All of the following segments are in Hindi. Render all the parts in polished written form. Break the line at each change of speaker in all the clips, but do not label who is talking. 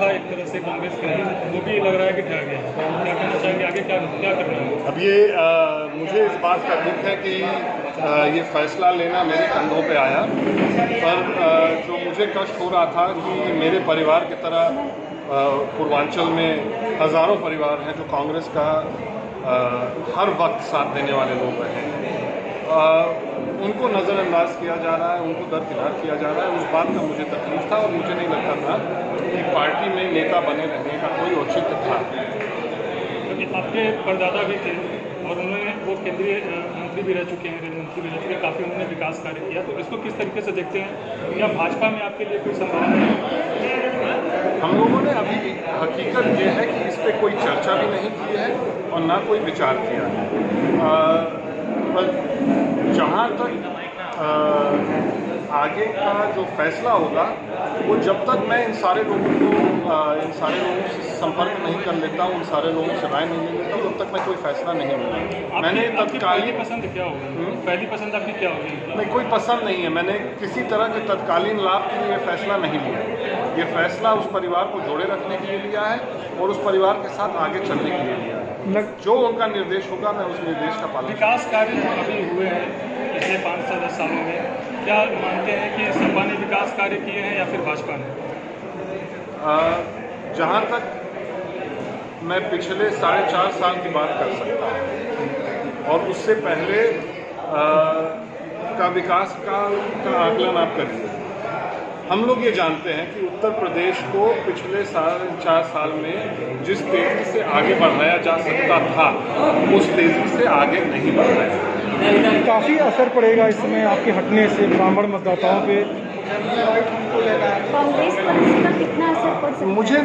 था एक तरह से कांग्रेस का, वो भी लग रहा है कि ढह गया है। क्या कहना चाहिए आगे क्या क्या करना है?
अब ये मुझे इस बात का दुख है कि ये फैसला लेना मेरे कंधों पे आया, पर जो मुझे कष्ट हो रहा था कि मेरे परिवार की तरह पूर्वांचल में हज़ारों परिवार हैं जो कांग्रेस का हर वक्त साथ देने वाले लोग रहे हैं, उनको नज़रअंदाज किया जा रहा है, उनको दरकिनार किया जा रहा है। उस बात का मुझे तकलीफ था और मुझे नहीं लगता था कि पार्टी में नेता बने रहने का कोई औचित्य था।
क्योंकि आपके परदादा भी थे और उन्होंने वो केंद्रीय मंत्री भी रह चुके हैं, रेल मंत्री भी रह चुके हैं, काफ़ी उन्होंने विकास कार्य किया, तो इसको किस तरीके से देखते हैं? क्या भाजपा में आपके लिए कोई संभावना है?
हम लोगों ने अभी हकीकत ये है कि इस पर कोई चर्चा भी नहीं की है और ना कोई विचार किया है, पर जहाँ तक आगे का जो फैसला होगा वो जब तक मैं इन सारे लोगों से संपर्क नहीं कर लेता हूँ, उन सारे लोगों से राय नहीं ले लेता तब तक मैं कोई फैसला नहीं लूँगा। मैंने
तत्कालीन पसंद क्या होगी? पहली पसंद आपकी क्या होगी?
नहीं, कोई पसंद नहीं है। मैंने किसी तरह के तत्कालीन लाभ के लिए फैसला नहीं लिया। ये फैसला उस परिवार को जोड़े रखने के लिए लिया है और उस परिवार के साथ आगे चलने के लिए लिया है। जो उनका निर्देश होगा मैं उस निर्देश का पालन।
विकास कार्य जो अभी हुए हैं पिछले 5 से 10 सालों में, क्या मानते हैं कि सपा ने विकास कार्य किए हैं या फिर भाजपा ने?
जहाँ तक मैं पिछले 4.5 साल की बात कर सकता हूँ और उससे पहले का विकास का आकलन आप करिए। हम लोग ये जानते हैं कि उत्तर प्रदेश को पिछले 4.5 साल में जिस तेज़ी से आगे बढ़ाया जा सकता था उस तेज़ी से आगे नहीं बढ़ाया।
काफ़ी असर पड़ेगा इसमें आपके हटने से ब्राह्मण मतदाताओं पे।
कांग्रेस पर इसका कितना असर पड़ सकता है?
मुझे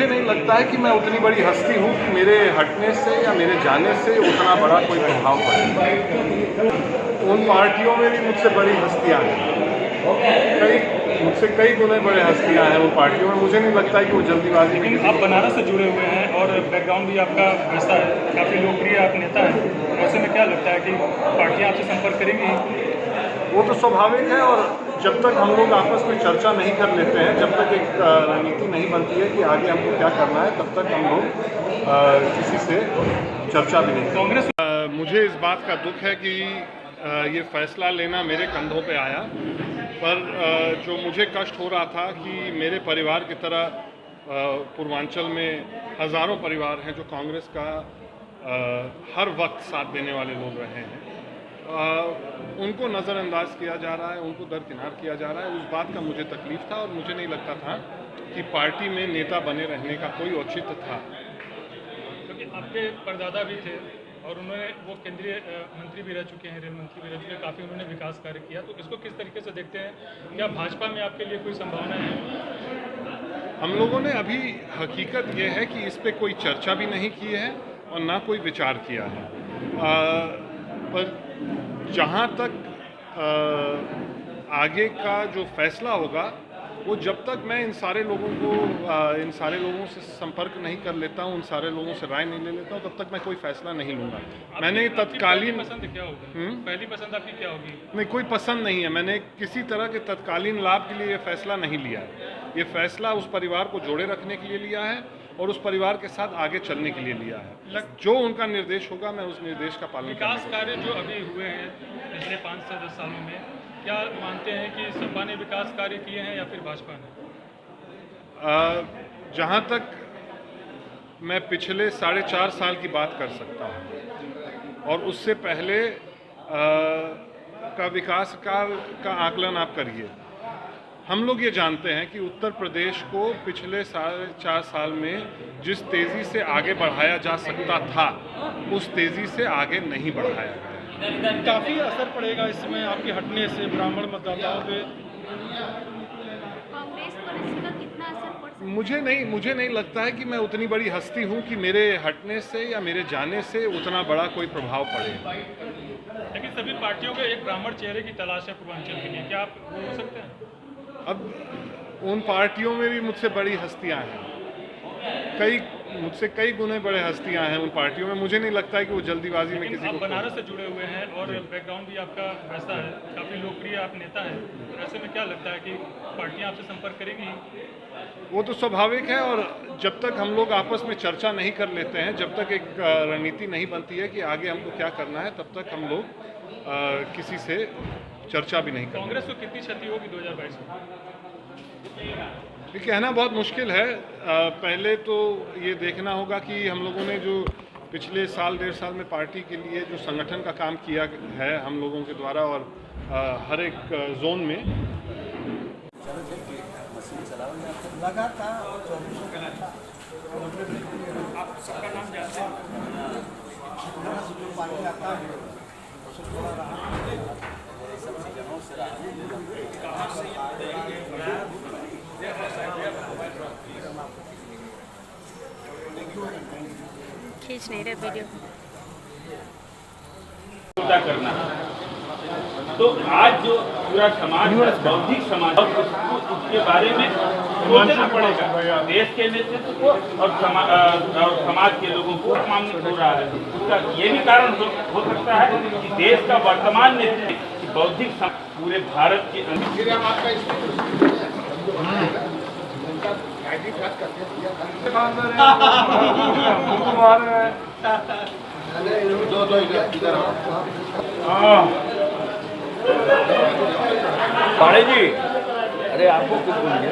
नहीं लगता है कि मैं उतनी बड़ी हस्ती हूँ कि मेरे हटने से या मेरे जाने से उतना बड़ा कोई प्रभाव पड़े। उन पार्टियों में भी मुझसे बड़ी हस्तियाँ हैं, मुझसे कई गुने बड़े हस्तियाँ हैं उन पार्टियों में। मुझे नहीं लगता है कि वो जल्दीबाजी में।
आप बनारस से जुड़े हुए हैं और बैकग्राउंड भी आपका वैसा है, काफ़ी लोकप्रिय आप नेता हैं, ऐसे में क्या लगता है कि पार्टियाँ आपसे संपर्क करेंगी?
वो तो स्वाभाविक है, और जब तक हम लोग आपस में चर्चा नहीं कर लेते हैं, जब तक एक रणनीति नहीं बनती है कि आगे हमको क्या करना है, तब तक हम लोग किसी से चर्चा भी नहीं।
कांग्रेस
मुझे इस बात का दुख है कि ये फैसला लेना मेरे कंधों पे आया, पर जो मुझे कष्ट हो रहा था कि मेरे परिवार की तरह पूर्वांचल में हज़ारों परिवार हैं जो कांग्रेस का हर वक्त साथ देने वाले लोग रहे हैं, उनको नज़रअंदाज किया जा रहा है, उनको दरकिनार किया जा रहा है। उस बात का मुझे तकलीफ था और मुझे नहीं लगता था कि पार्टी में नेता बने रहने का कोई औचित्य था।
क्योंकि आपके परदादा भी थे और उन्होंने वो केंद्रीय मंत्री भी रह चुके हैं, रेल मंत्री भी रह चुके हैं, काफ़ी उन्होंने विकास कार्य किया, तो इसको किस तरीके से देखते हैं? क्या भाजपा में आपके लिए कोई संभावना है?
हम लोगों ने अभी हकीकत ये है कि इस पर कोई चर्चा भी नहीं की है और ना कोई विचार किया है, पर जहाँ तक आगे का जो फैसला होगा वो जब तक मैं इन सारे लोगों से संपर्क नहीं कर लेता हूँ, उन सारे लोगों से राय नहीं ले लेता हूँ, तब तक मैं कोई फैसला नहीं लूँगा। मैंने तत्कालीन
पसंद क्या होगी? पहली पसंद आपकी क्या होगी?
नहीं, कोई पसंद नहीं है। मैंने किसी तरह के तत्कालीन लाभ के लिए ये फैसला नहीं लिया है। ये फैसला उस परिवार को जोड़े रखने के लिए लिया है और उस परिवार के साथ आगे चलने के लिए लिया है। जो उनका निर्देश होगा मैं उस निर्देश का पालन करूँगा।
विकास कार्य जो अभी हुए हैं पिछले 5 से 10 सालों में, क्या मानते हैं कि सपा ने विकास कार्य किए हैं या फिर भाजपा ने?
जहाँ तक मैं पिछले 4.5 साल की बात कर सकता हूँ और उससे पहले का विकास का आकलन आप करिए। हम लोग ये जानते हैं कि उत्तर प्रदेश को पिछले 4.5 साल में जिस तेज़ी से आगे बढ़ाया जा सकता था उस तेज़ी से आगे नहीं बढ़ाया गया।
काफ़ी असर पड़ेगा इसमें आपके हटने से ब्राह्मण मतदाताओं पे।
कांग्रेस पर इसका कितना असर पड़ सकता है?
मुझे नहीं लगता है कि मैं उतनी बड़ी हस्ती हूँ कि मेरे हटने से या मेरे जाने से उतना बड़ा कोई प्रभाव पड़े।
लेकिन सभी पार्टियों के एक ब्राह्मण चेहरे की तलाश है पूर्वांचल के लिए, क्या आप वो हो सकते हैं?
अब उन पार्टियों में भी मुझसे बड़ी हस्तियां हैं, मुझसे कई गुने बड़े हस्तियां हैं उन पार्टियों में। मुझे नहीं लगता है कि वो जल्दीबाजी में
लेकिन
किसी
आप
को
बनारस से जुड़े हुए हैं और बैकग्राउंड भी आपका वैसा है, काफ़ी लोकप्रिय आप नेता हैं, तो ऐसे में क्या लगता है कि पार्टियां आपसे संपर्क करेंगी?
वो तो स्वाभाविक है। और जब तक हम लोग आपस में चर्चा नहीं कर लेते हैं, जब तक एक रणनीति नहीं बनती है कि आगे हमको क्या करना है, तब तक हम लोग किसी से चर्चा भी नहीं करते।
कांग्रेस को कितनी क्षति होगी 2022 में?
ये कहना बहुत मुश्किल है। पहले तो ये देखना होगा कि हम लोगों ने जो पिछले साल 1.5 साल में पार्टी के लिए जो संगठन का काम किया है हम लोगों के द्वारा, और हर एक जोन में
आप सबका नाम जानते हैं?
खींच नहीं रहे वीडियो।
करना। तो आज जो पूरा समाज है, बौद्धिक समाज, और उसको उसके बारे में सोचना पड़ेगा। देश के नेतृत्व को और समाज के लोगों को अपमानित हो रहा है। उसका ये भी कारण हो सकता है कि देश का वर्तमान नेतृत्व बौद्धिक समाज पूरे भारत के
पाड़े जी, अरे आपको कुछ बोलिए।